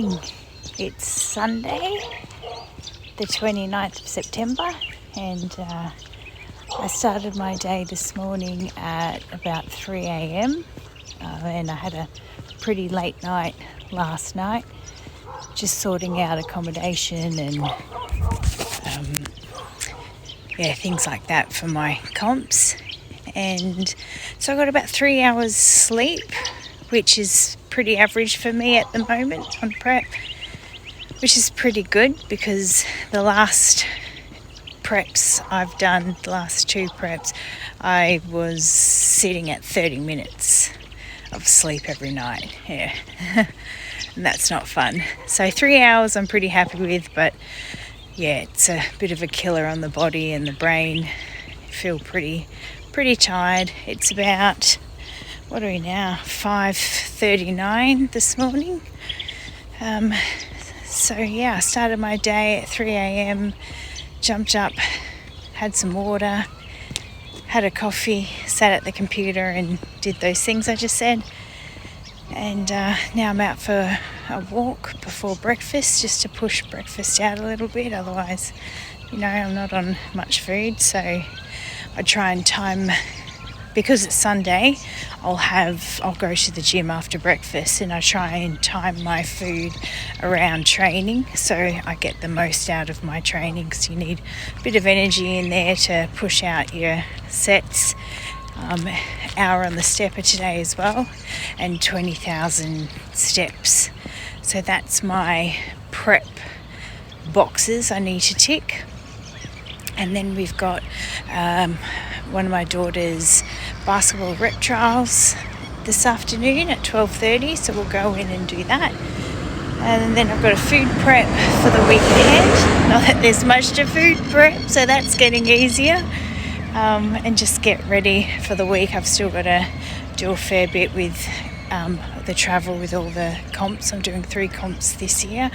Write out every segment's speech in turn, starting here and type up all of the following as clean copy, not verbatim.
morning. It's Sunday, the 29th of September, and I started my day this morning at about 3 a.m. And I had a pretty late night last night, just sorting out accommodation and things like that for my comps. And so I got about 3 hours sleep, which is pretty average for me at the moment on prep, which is pretty good because the last preps I've done, the last 2 preps, I was sitting at 30 minutes of sleep every night. Yeah, and that's not fun. So 3 hours I'm pretty happy with, but yeah, it's a bit of a killer on the body and the brain. I feel pretty tired. It's about, what are we now, 5:39 this morning. So yeah, I started my day at 3 a.m, jumped up, had some water, had a coffee, sat at the computer and did those things I just said. And now I'm out for a walk before breakfast, just to push breakfast out a little bit. Otherwise, I'm not on much food, so I try and time, because it's Sunday, I'll go to the gym after breakfast, and I try and time my food around training so I get the most out of my training, because you need a bit of energy in there to push out your sets. Hour on the stepper today as well, and 20,000 steps. So that's my prep boxes I need to tick. And then we've got one of my daughter's basketball rep trials this afternoon at 12:30, so we'll go in and do that. And then I've got a food prep for the week ahead. Not that there's much to food prep, so that's getting easier. And just get ready for the week. I've still got to do a fair bit with the travel with all the comps. I'm doing 3 comps this year.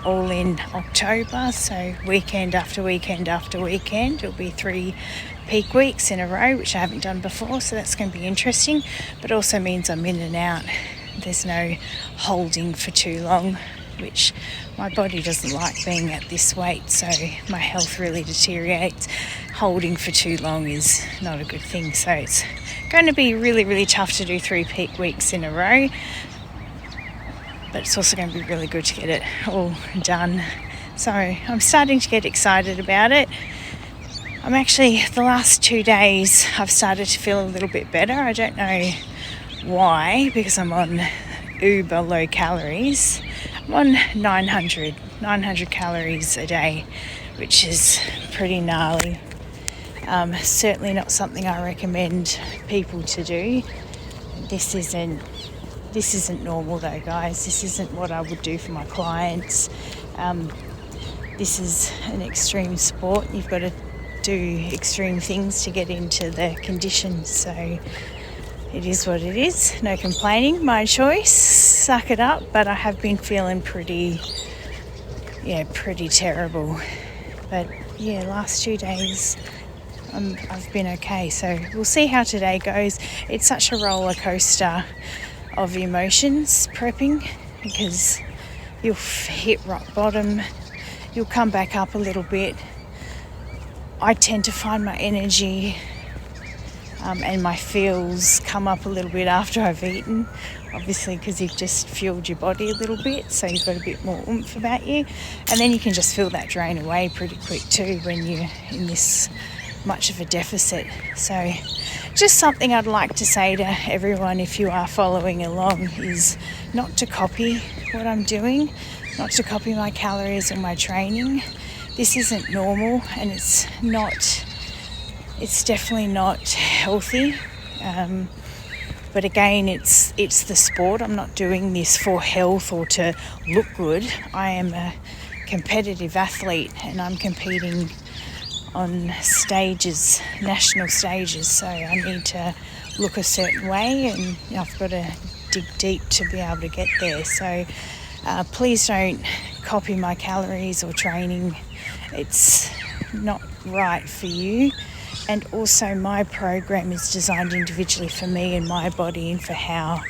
All in October, so weekend after weekend after weekend. It'll be 3 peak weeks in a row, which I haven't done before, so that's going to be interesting, but also means I'm in and out. There's no holding for too long, which my body doesn't like being at this weight, so my health really deteriorates. Holding for too long is not a good thing, so it's going to be really, really tough to do 3 peak weeks in a row, but it's also going to be really good to get it all done. So I'm starting to get excited about it. I'm actually, the last 2 days, I've started to feel a little bit better. I don't know why, because I'm on uber low calories. I'm on 900 calories a day, which is pretty gnarly. Certainly not something I recommend people to do. This isn't normal though, guys. This isn't what I would do for my clients. This is an extreme sport. You've got to do extreme things to get into the conditions, so it is what it is. No complaining. My choice. Suck it up. But I have been feeling pretty terrible. But yeah, last 2 days I've been okay. So we'll see how today goes. It's such a roller coaster of emotions prepping, because you'll hit rock bottom. You'll come back up a little bit. I tend to find my energy and my feels come up a little bit after I've eaten, obviously because you've just fueled your body a little bit, so you've got a bit more oomph about you, and then you can just feel that drain away pretty quick too when you're in this much of a deficit. So just something I'd like to say to everyone, if you are following along, is not to copy what I'm doing, not to copy my calories or my training. This isn't normal, and it's definitely not healthy. But again, it's the sport. I'm not doing this for health or to look good. I am a competitive athlete, and I'm competing on stages, national stages, so I need to look a certain way, and I've got to dig deep to be able to get there. So please don't copy my calories or training. It's not right for you. And also, my program is designed individually for me and my body, and for how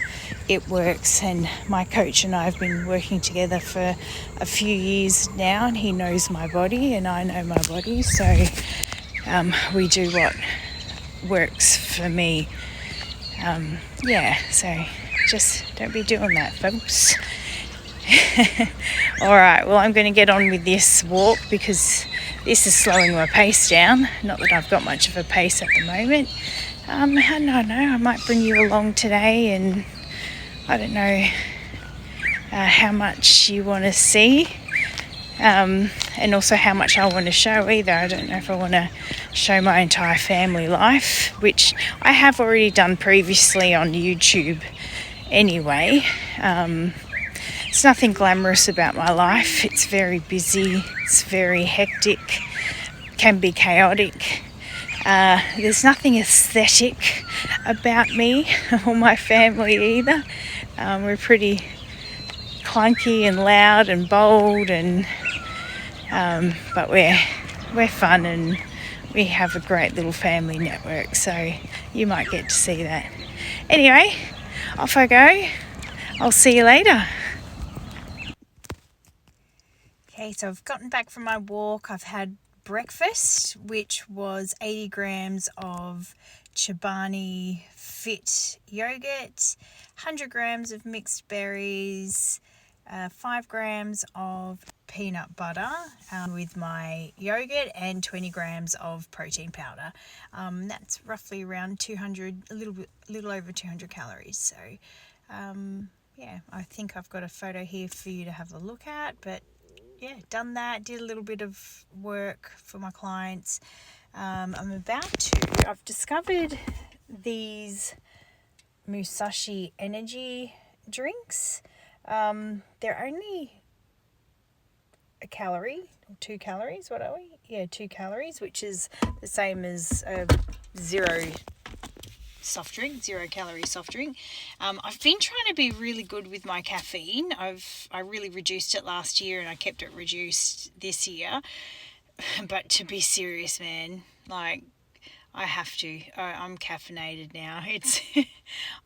it works. And my coach and I have been working together for a few years now, and he knows my body and I know my body, so we do what works for me. So just don't be doing that, folks. Alright, well, I'm going to get on with this walk because this is slowing my pace down. Not that I've got much of a pace at the moment. I don't know, I might bring you along today, and I don't know how much you want to see, and also how much I want to show either. I don't know if I want to show my entire family life, which I have already done previously on YouTube anyway. It's nothing glamorous about my life. It's very busy, it's very hectic, can be chaotic. There's nothing aesthetic about me or my family either. We're pretty clunky and loud and bold, and but we're fun, and we have a great little family network, so you might get to see that. Anyway, off I go. I'll see you later. Okay, so I've gotten back from my walk. I've had breakfast, which was 80 grams of Chobani Fit yogurt, 100 grams of mixed berries, 5 grams of peanut butter with my yogurt, and 20 grams of protein powder. That's roughly around 200, a little over 200 calories. So I think I've got a photo here for you to have a look at, but done that, did a little bit of work for my clients. I've discovered these Musashi energy drinks. They're only a calorie, or 2 calories, what are we? 2 calories, which is the same as a zero calorie soft drink. I've been trying to be really good with my caffeine. I really reduced it last year, and I kept it reduced this year. But to be serious, man, like, I have to. I'm caffeinated now. It's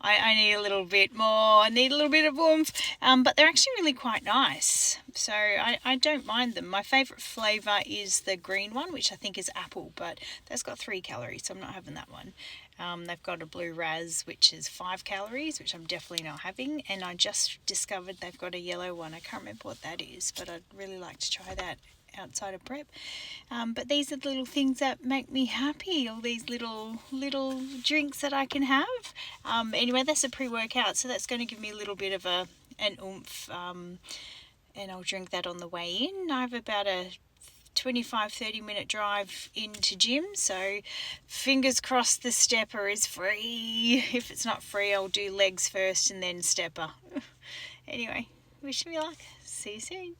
I need a little bit more. I need a little bit of oomph. But they're actually really quite nice. So I don't mind them. My favourite flavour is the green one, which I think is apple, but that's got 3 calories, so I'm not having that one. They've got a blue raz, which is 5 calories, which I'm definitely not having. And I just discovered they've got a yellow one. I can't remember what that is, but I'd really like to try that outside of prep. But these are the little things that make me happy, all these little drinks that I can have. Anyway, that's a pre-workout, so that's going to give me a little bit of an oomph, and I'll drink that on the way in. I have about a 25-30 minute drive into gym, so fingers crossed the stepper is free. If it's not free, I'll do legs first and then stepper. Anyway, wish me luck. See you soon.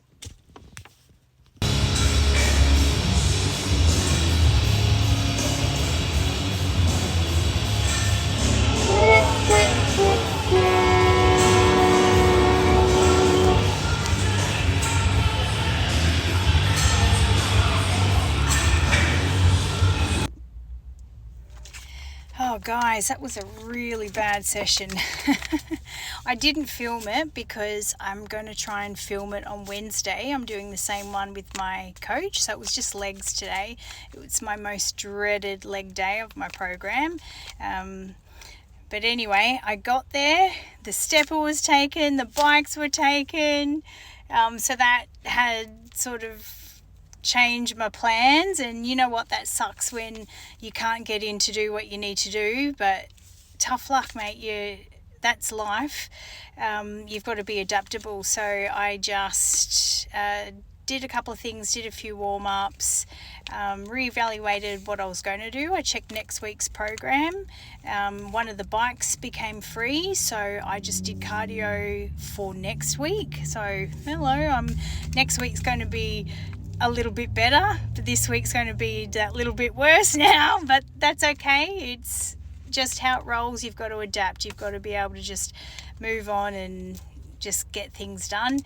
Oh guys, that was a really bad session. I didn't film it because I'm going to try and film it on Wednesday. I'm doing the same one with my coach, so it was just legs today. It was my most dreaded leg day of my program. But anyway, I got there, the stepper was taken, the bikes were taken, so that had sort of change my plans. And you know what, that sucks when you can't get in to do what you need to do, but tough luck, mate. That's life. You've got to be adaptable. So I just did a couple of things, did a few warm-ups, reevaluated what I was going to do. I checked next week's program. One of the bikes became free, so I just did cardio for next week. So next week's going to be a little bit better, but this week's going to be that little bit worse now, but that's okay. It's just how it rolls. You've got to adapt. You've got to be able to just move on and just get things done.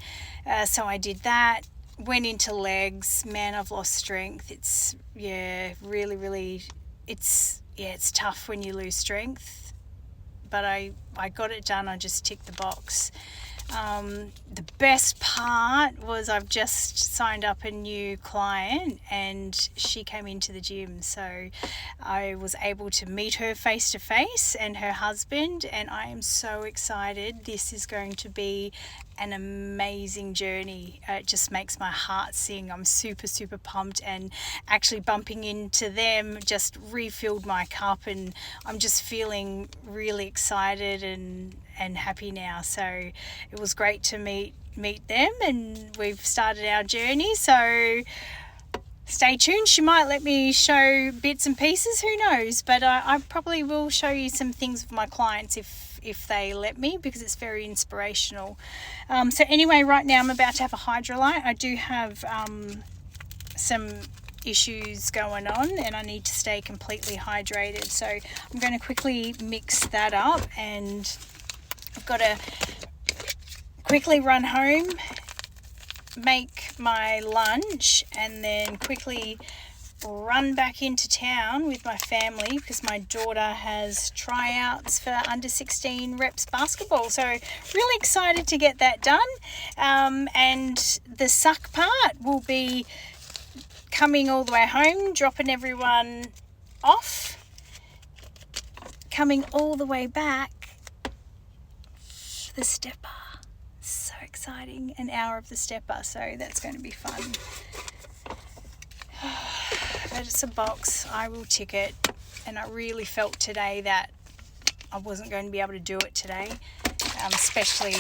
So I did that, went into legs. Man, I've lost strength. It's really it's tough when you lose strength. but I got it done. I just ticked the box. The best part was I've just signed up a new client and she came into the gym, so I was able to meet her face to face and her husband, and I am so excited. This is going to be an amazing journey. It just makes my heart sing. I'm super pumped, and actually bumping into them just refilled my cup, and I'm just feeling really excited and happy now. So it was great to meet them, and we've started our journey. So stay tuned. She might let me show bits and pieces, who knows, but I probably will show you some things of my clients if they let me, because it's very inspirational. So anyway, right now I'm about to have a hydrolyte. I do have some issues going on and I need to stay completely hydrated, so I'm going to quickly mix that up, and I've got to quickly run home, make my lunch, and then quickly run back into town with my family because my daughter has tryouts for under 16 reps basketball. So really excited to get that done. And the suck part will be coming all the way home, dropping everyone off, coming all the way back, the stepper. So exciting, an hour of the stepper, so that's going to be fun. But it's a box, I will tick it, and I really felt today that I wasn't going to be able to do it today, especially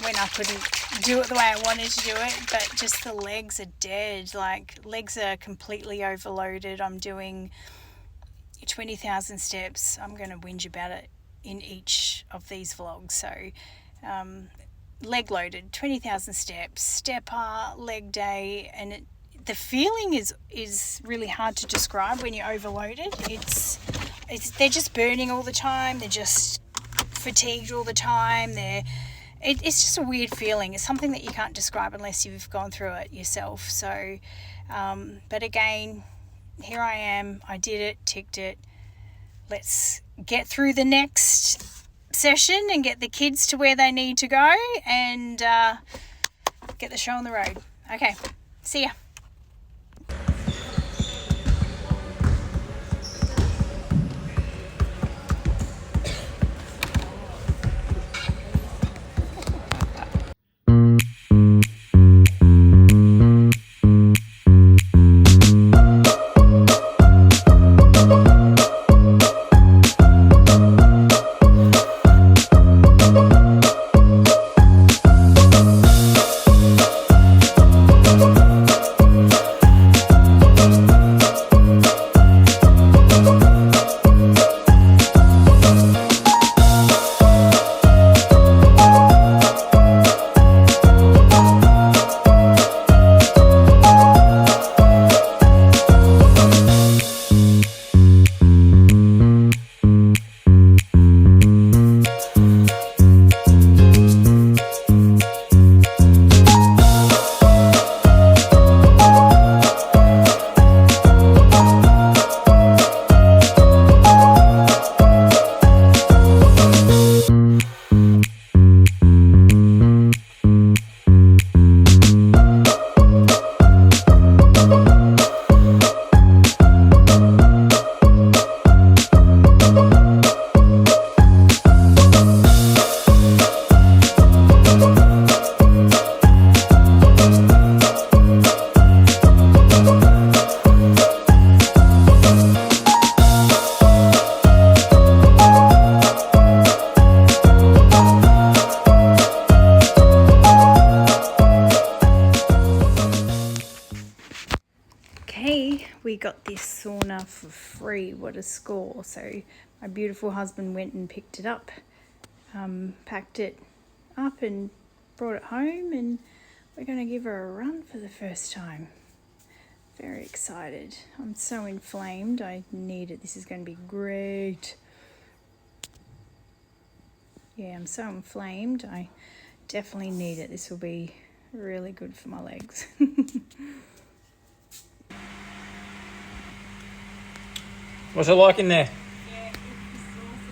when I couldn't do it the way I wanted to do it, but just the legs are dead, like legs are completely overloaded. I'm doing 20,000 steps. I'm going to whinge about it in each of these vlogs. So leg loaded, 20,000 steps, stepper, leg day, and the feeling is really hard to describe when you're overloaded. It's they're just burning all the time, they're just fatigued all the time, it's just a weird feeling. It's something that you can't describe unless you've gone through it yourself. So but again, here I am, I did it, ticked it. Let's get through the next session and get the kids to where they need to go, and get the show on the road. Okay, see ya. We got this sauna for free. What a score. So my beautiful husband went and picked it up, packed it up and brought it home, and we're going to give her a run for the first time. Very excited. I'm so inflamed. I need it. This is going to be great. Yeah, I'm so inflamed. I definitely need it. This will be really good for my legs. What's it like in there? Yeah, it's awesome.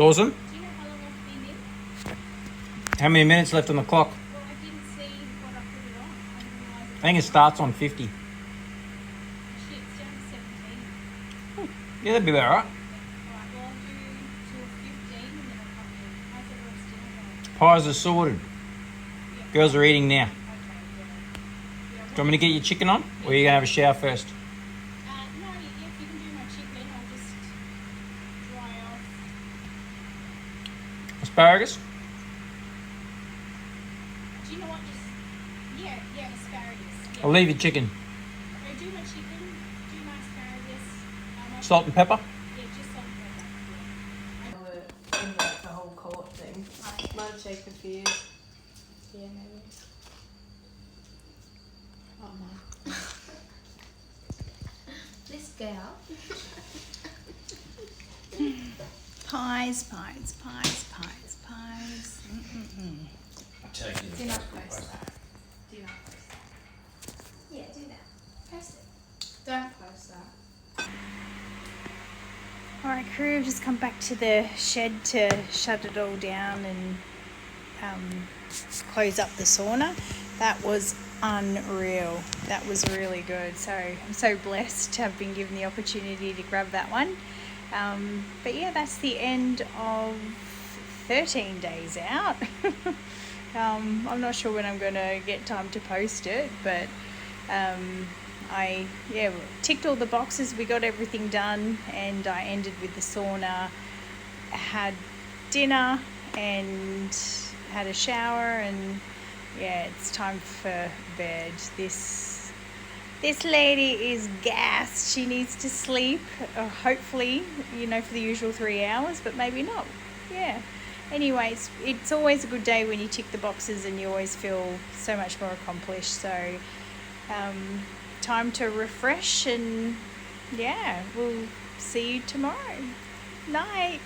awesome. Do you know how long I've been in? How many minutes left on the clock? Well, I didn't see what I put it on. I didn't realise I think it starts on 50. shit, it's down to 17. Yeah, that'd be about right. Alright, well, I'll do till 15 and then I'll come in. How's the rest dinner going? Pies are sorted. Girls are eating now. Okay, Do you want me to get your chicken on? Or are you going to have a shower first? No, if you can do my chicken, I'll just dry off. Asparagus? Do you know what? Just, yeah, asparagus. Yeah. I'll leave your chicken. Okay, do my chicken, do my asparagus. Salt and pepper? Yeah, just salt and pepper. In like the whole court thing. Might have taken a few years. Yeah, maybe. Oh no. This girl. Pies. Do not post that. Do not post that. Yeah, do that. Post it. Don't post that. Alright, crew, I've just come back to the shed to shut it all down and close up the sauna. That was unreal. That was really good. So I'm so blessed to have been given the opportunity to grab that one. But yeah, that's the end of 13 days out. I'm not sure when I'm going to get time to post it, but I ticked all the boxes. We got everything done, and I ended with the sauna, had dinner and had a shower, and yeah, it's time for bed. This lady is gassed. She needs to sleep, hopefully, for the usual 3 hours, but maybe not. Yeah. Anyways, it's always a good day when you tick the boxes and you always feel so much more accomplished. So time to refresh, and yeah, we'll see you tomorrow. Night.